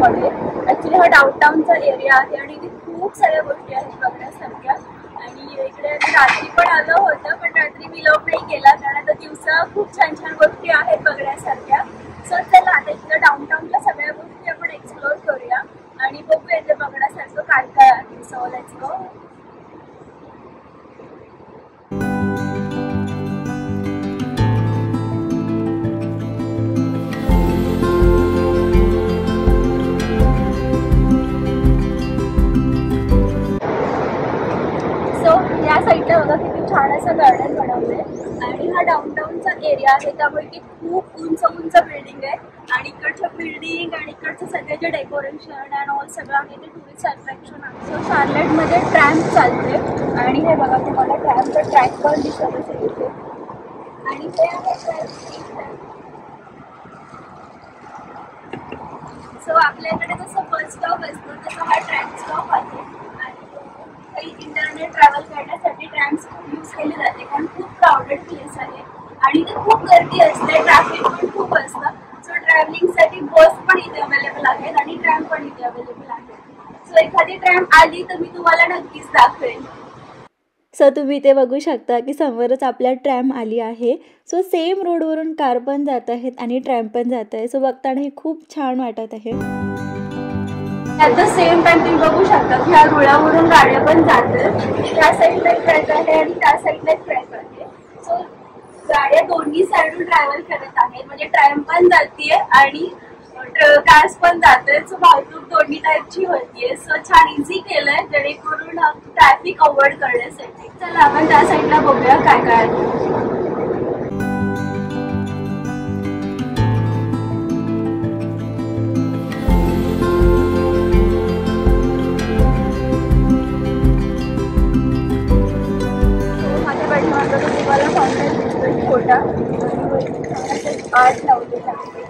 आहे. ॲक्च्युली हा डाऊनटाऊनचा एरिया आहे आणि इथे खूप साऱ्या गोष्टी आहेत बघण्यासारख्या. आणि इकडे रात्री पण आलं होतं, पण रात्री मी लॉग नाही केला कारण आता दिवसा खूप छान छान गोष्टी आहेत बघण्यासारख्या. सो चला आता इथं डाऊनटाऊनच्या सगळ्या गोष्टी आपण एक्सप्लोर करूया आणि बघूया इथे बघण्यासारखं काय काय आहे. So let's go. या साईडला बघा किती छान असं गार्डन बनवलंय आणि हा डाऊनटाऊनचा एरिया आहे, त्यामुळे की खूप उंच उंच बिल्डिंग आहे आणि इकडच्या बिल्डिंग आणि इकडचं सगळे जे डेकोरेशन अँड ऑल सगळं आहे ते टुरिस्ट अट्रॅक्शन आहे. सो शार्लेटमध्ये ट्रॅम्प चालते आणि हे बघा तुम्हाला ट्रॅम्पचं ट्रॅक पण दिसत असेल इथे. आणि हे आहे सो आपल्याकडे जसं बस स्टॉप असतो तसं हा ट्रॅम स्टॉप आहे आणि काही इंटरनेट ट्रॅव्हल करण्यासाठी ट्रॅम्स खूप यूज केले जाते कारण खूप क्राऊडेड प्लेस आहे आणि इथे खूप गर्दी असते, ट्रॅफिक पण खूप असतं. सो ट्रॅव्हलिंगसाठी बस पण इथे अवेलेबल आहेत आणि ट्रॅम पण इथे अवेलेबल आहे. सो एखादी ट्रॅम आली तर मी तुम्हाला नक्कीच दाखवेन. सो तुम्ही इथे बघू शकता की समोरच आपल्या ट्रॅम आली आहे. सो सेम रोडवरून कार पण जात आहेत आणि ट्रॅम पण जात आहे. सो बघताना हे खूप छान वाटत आहे. ॲट द सेम टाइम तुम्ही बघू शकता की ह्या रुळावरून गाड्या पण जातात. त्या साईडला एक ट्रॅक आहे आणि त्या साईडला एक ट्रॅक आहे. सो गाड्या दोन्ही साईडून ट्रॅव्हल करत आहेत, म्हणजे ट्रॅम पण जातीये आणि कार्स पण जात आहेत. सो वाहतूक दोन्ही टाईपची होतीये. सो छान इझी केलंय जेणेकरून ट्रॅफिक अवॉइड करण्यासाठी. चला आपण त्या साईडला बघूया काय काय आहे. तुम्हाला फाउंटेन दिसतोय छोटा आर्ट लावलेला आहे.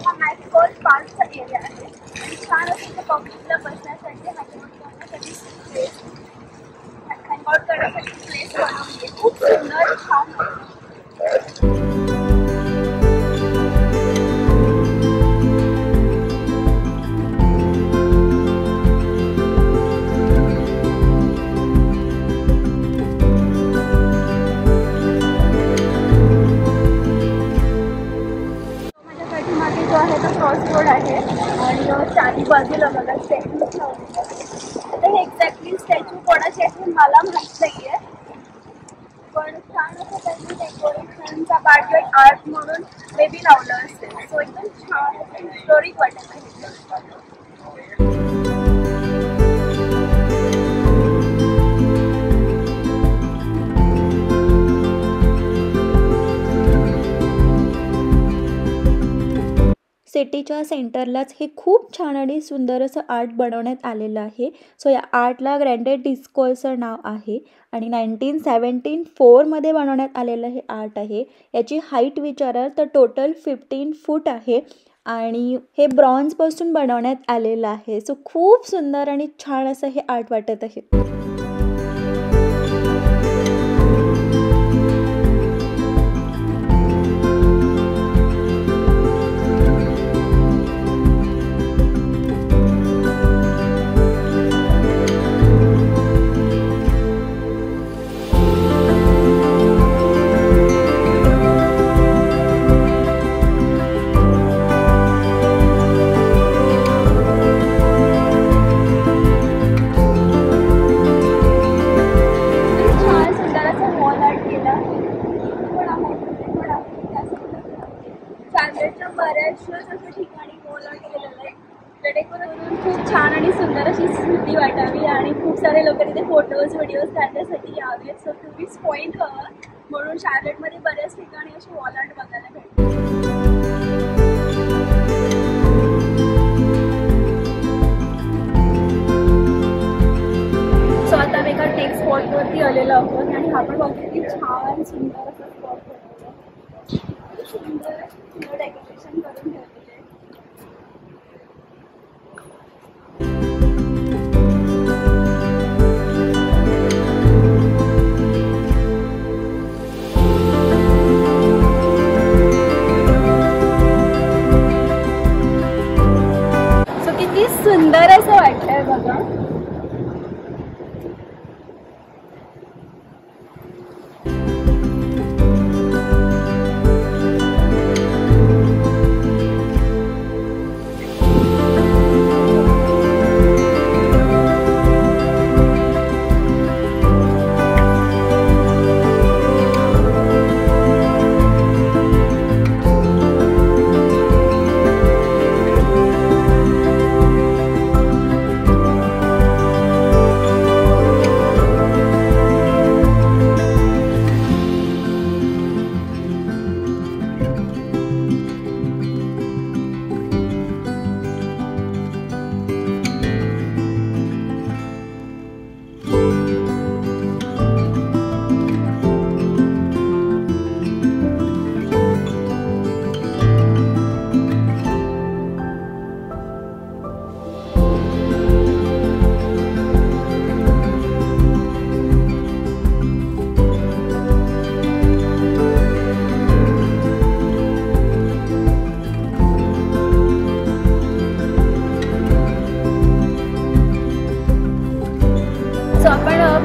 हा मॅक्सकोल पार्कचा एरिया आहे आणि छान असं पब्लिकला बसण्यासाठी हँगआउट करण्यासाठी प्लेस बनवली आहे. खूप सुंदर छान आहे. जो आहे तो क्रॉस रोड आहे आणि चारी बाजूला बघा स्टॅच्यू लावलेले आहेत. आता हे एक्झॅक्टली स्टॅच्यू कोणाचे आहे मला माहीत नाही आहे, पण छान असं त्यांनी डेकोरेशनचा पार्ट किंवा आर्ट म्हणून मे बी लावलं असेल. सो एकदम छान असं हिस्टॉरिक वाटत आहे. सिटीच्या सेंटरलाच हे खूप छान आणि सुंदर असं आर्ट बनवण्यात आलेलं आहे. सो या आर्टला ग्रँडेड डिस्को असं नाव आहे आणि 1974 मध्ये बनवण्यात आलेलं हे आर्ट आहे. याची हाईट विचाराल तर टोटल 15 फूट आहे आणि हे ब्रॉन्झपासून बनवण्यात आलेलं आहे. सो खूप सुंदर आणि छान असं हे आर्ट वाटत आहे. खूप छान आणि सुंदर अशी स्मृती वाटावी आणि खूप सारे लोक तिथे फोटोज व्हिडिओज काढण्यासाठी यावेत. सो टुरिस्ट पॉईंट व्हावं म्हणून शार्लेटमध्ये बऱ्याच ठिकाणी अशी वॉल आर्ट बघायला भेटते. सो आता मी एका टेक स्पॉटवरती आलेलो आहोत आणि हा पण बघतो की छान सुंदर असा स्पॉट बनवला, सुंदर डेकोरेशन करून ठेवलेलं आहे. सुंदर असं वाटतंय बघा.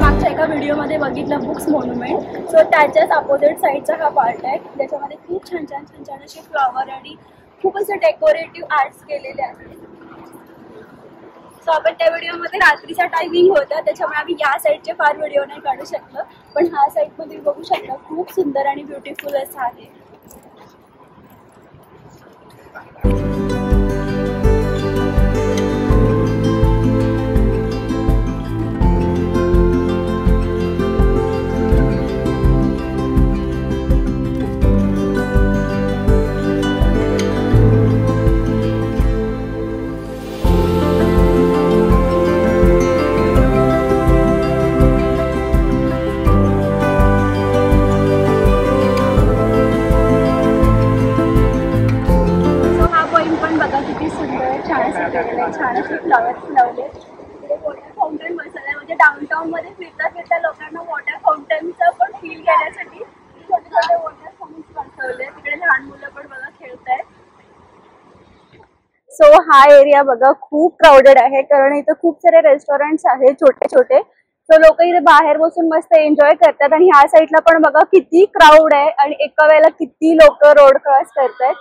मागच्या एका व्हिडिओमध्ये बघितलं बुक्स मॉन्युमेंट. सो त्याच्याच अपोजिट साईडचा हा पार्ट आहे, ज्याच्यामध्ये खूप छान छान छान छान असे फ्लॉवर आणि खूप असे डेकोरेटिव्ह आर्ट्स केलेले आहेत. सो आपण त्या व्हिडिओमध्ये रात्रीचा टायमिंग होता, त्याच्यामुळे आम्ही या साईडचे फार व्हिडिओ नाही काढू शकलो, पण हा साईडमध्ये बघू शकता खूप सुंदर आणि ब्युटिफुल असं आहे. छान असे फ्लॉवर्स लावले. तिथे वॉटर फाउंटन बसवलंय, म्हणजे डाऊनटाऊन मध्ये फिरता फिरता लोकांना वॉटर फाउंटनचं पण फील घेण्यासाठी छोटे छोटे वॉटर फाउंटन्स बसवले. तिकडे लहान मुलं पण बघा खेळतायत. सो हा एरिया बघा खूप क्राऊडेड आहे, कारण इथे खूप सारे रेस्टॉरंट्स आहेत छोटे छोटे. सो लोक इथे बाहेर बसून मस्त एन्जॉय करतात. आणि ह्या साईडला पण बघा किती क्राऊड आहे आणि एका वेळेला किती लोक रोड क्रॉस करतायत.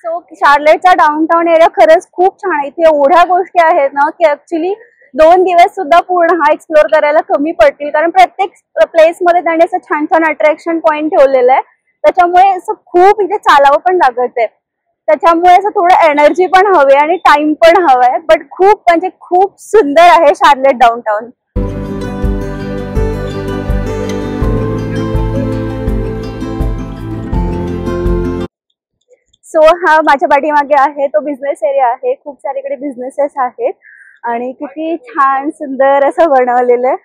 सो शार्लेटचा डाऊनटाऊन एरिया खरंच खूप छान आहे. इथे एवढ्या गोष्टी आहेत ना की ऍक्च्युली 2 दिवस सुद्धा पूर्ण हा एक्सप्लोर करायला कमी पडतील, कारण प्रत्येक प्लेस मध्ये त्यांनी असं छान छान अट्रॅक्शन पॉइंट ठेवलेलं आहे. त्याच्यामुळे असं खूप इथे चालावं पण लागत आहे. त्याच्यामुळे असं थोडं एनर्जी पण हवी आणि टाइम पण हवाय. बट खूप म्हणजे खूप सुंदर आहे शार्लेट डाऊनटाऊन. सो हा माझ्या पाठीमागे आहे तो बिझनेस एरिया आहे. खूप सारे इकडे बिझनेसेस आहेत आणि किती छान सुंदर असं बनवलेलं आहे.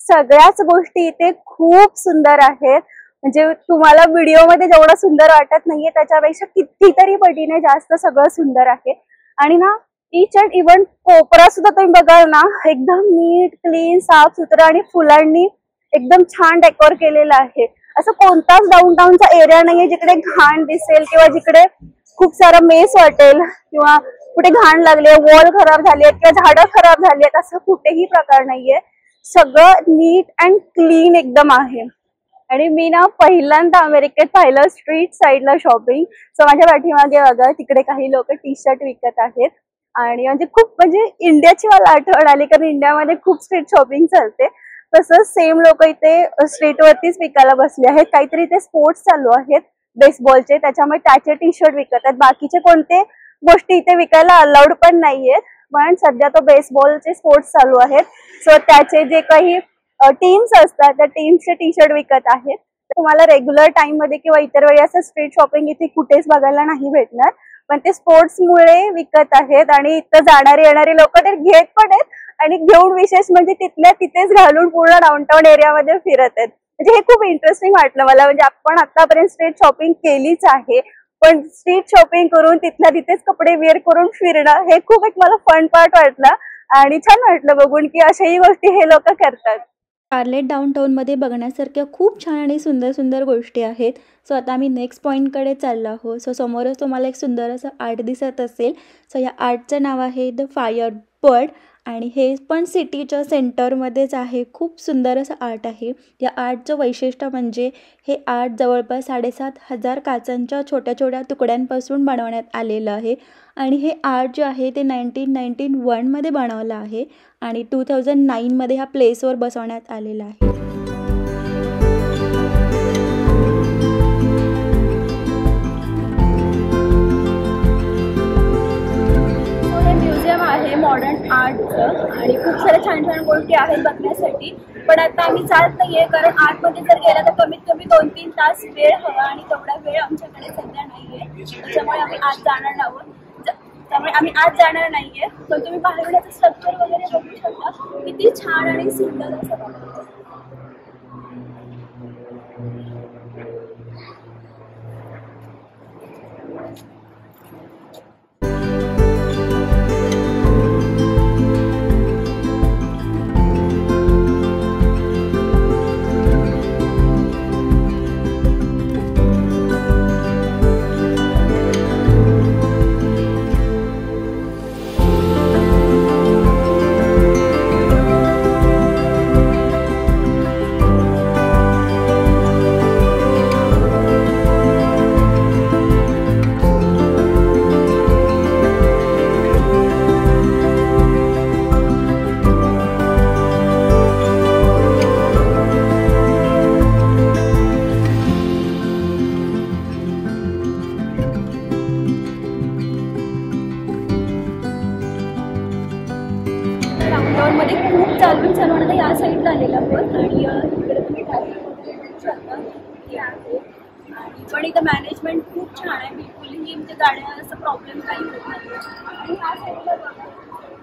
सगळ्याच गोष्टी इथे खूप सुंदर आहेत. म्हणजे तुम्हाला व्हिडिओमध्ये जेवढं सुंदर वाटत नाहीये त्याच्यापेक्षा कितीतरी पटीने जास्त सगळं सुंदर आहे. आणि ना ईच अँड इव्हन कोपरा सुद्धा तुम्ही बघाल ना एकदम नीट क्लीन साफ सुथरा आणि फुलांनी एकदम छान डेकोर केलेलं आहे. असं कोणताच डाऊनटाऊनचा एरिया नाहीये जिकडे घाण दिसेल किंवा जिकडे खूप सारा मेस वाटेल किंवा कुठे घाण लागले, वॉल खराब झाली आहेत किंवा झाडं खराब झाली आहेत, असं कुठेही प्रकार नाहीये. सगळं नीट अँड क्लीन एकदम आहे. आणि मी ना पहिल्यांदा अमेरिकेत पाहिलं स्ट्रीट साईडला शॉपिंग. सो माझ्या पाठीमागे बघा तिकडे काही लोक टी शर्ट विकत आहेत. आणि म्हणजे खूप म्हणजे इंडियाची मला आठवण आली, कारण इंडियामध्ये खूप स्ट्रीट शॉपिंग चालते. तसंच सेम लोक इथे स्ट्रीटवरतीच विकायला बसले आहेत. काहीतरी इथे स्पोर्ट्स चालू आहेत बेसबॉलचे, त्याच्यामुळे त्याचे टी शर्ट विकत आहेत. बाकीचे कोणते गोष्टी इथे विकायला अलाउड पण नाहीयेत, पण सध्या तो बेसबॉलचे स्पोर्ट्स चालू आहेत. सो त्याचे जे काही टीम्स असतात त्या टीम्सचे टी शर्ट विकत आहेत. तुम्हाला रेग्युलर टाइम मध्ये किंवा इतर वेळी असं स्ट्रीट शॉपिंग इथे कुठेच बघायला नाही भेटणार, पण ते स्पोर्ट्समुळे विकत आहेत. आणि इथं जाणारे येणारे लोक ते घेत पण आहेत आणि घेऊन विशेष म्हणजे तिथल्या तिथेच घालून पूर्ण डाऊनटाऊन एरियामध्ये फिरत आहेत. म्हणजे हे खूप इंटरेस्टिंग वाटलं मला. म्हणजे आपण आतापर्यंत स्ट्रीट शॉपिंग केलीच आहे, पण स्ट्रीट शॉपिंग करून तिथल्या तिथेच कपडे वेअर करून फिरणं हे खूप एक मला फन पार्ट वाटलं आणि छान वाटलं बघून की अशाही गोष्टी हे लोक करतात. शार्लेट डाउनटाउनमध्ये बघण्यासारख्या खूप छान आणि सुंदर सुंदर गोष्टी आहेत. सो आता आम्ही नेक्स्ट पॉईंटकडे चाललो आहोत. सो समोरच तुम्हाला एक सुंदर असं आर्ट दिसत असेल. सो या आर्टचं नाव आहे द फायर बर्ड आणि हे पण सिटीच्या सेंटरमध्येच आहे. खूप सुंदर असं आर्ट आहे. या आर्टचं वैशिष्ट्य म्हणजे हे आर्ट जवळपास 7,500 काचांच्या छोट्या छोट्या तुकड्यांपासून बनवण्यात आलेलं आहे आणि हे आर्ट जे आहे ते 1991मध्ये बनवलं आहे आणि 2009मध्ये ह्या प्लेसवर बसवण्यात आलेलं आहे. हे म्युझियम आहे मॉडर्न आर्टचं आणि खूप साऱ्या छान छान गोष्टी आहेत बघण्यासाठी. पण आता आम्ही जात नाहीये कारण आतमध्ये जर गेला तर कमीत कमी 2-3 तास वेळ हवा आणि तेवढा वेळ आमच्याकडे सध्या नाहीये. त्याच्यामुळे आम्ही आज जाणार नाहीये. पण तुम्ही बाहेरून याचं स्ट्रक्चर वगैरे बघू शकता. किती छान आणि सुंदर असं बनवलं. मध्ये खूप चालून आता या साईडला आलेला आहोत आणि इकडे तुम्ही ट्रॅफिक शकता की आहे आणि पण इथं मॅनेजमेंट खूप छान आहे. बिलकुलही म्हणजे गाड्या असं प्रॉब्लेम काही होत नाही. आणि ह्या साईडला बघा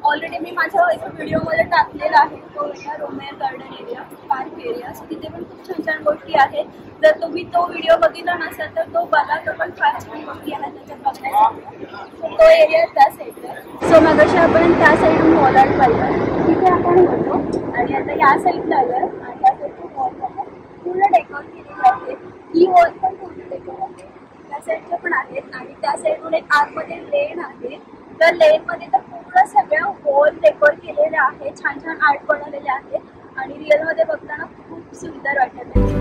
ऑलरेडी मी माझ्या एका व्हिडिओमध्ये टाकलेला आहे तो रोमेर garden area park area. So तिथे पण खूप छान छान गोष्टी आहेत. जर तुम्ही तो व्हिडिओ बघितला नसेल तर तो बघा. तो पण फार छान गोष्टी आहेत त्याच्यात बघण्यासाठी. तो एरिया त्या साईडला. सो मगाशी आपण त्या साईडून वॉलआर्ट पाहिलं तिथे आपण होतो आणि आता या साईडला आलं आणि या साईडची वॉल पूर्ण डेकोर केलेली आहे. ही वॉल पण पूर्ण डेकोर आहे. त्या साईडच्या पण आहेत आणि त्या साईडून एक आतमध्ये लेन आहे. तर लेनमध्ये तर पूर्ण सगळ्या वॉल डेकोर केलेल्या आहे. छान छान आर्ट बनवलेले आहे आणि रिअलमध्ये बघताना खूप सुंदर वाटत आहे.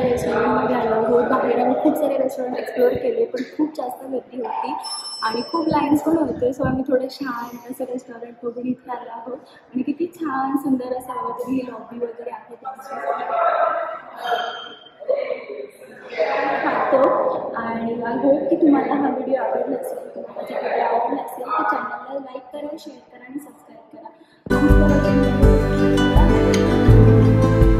रेस्टॉरंटमध्ये आलो आहोत. बाहेर आम्ही खूप सारे रेस्टॉरंट एक्सप्लोअर केले पण खूप जास्त गर्दी होती आणि खूप लाईन्स पण होते. सो आम्ही थोडं छान असं रेस्टॉरंट बघून इथे आलो आहोत आणि किती छान सुंदर असं वगैरे ही लॉबी वगैरे आहे खातो. आणि आय होप की तुम्हाला हा व्हिडिओ आवडला असेल. तुम्हाला जर व्हिडिओ आवडला असेल तर चॅनलला लाईक करा, शेअर करा आणि सबस्क्राईब करा.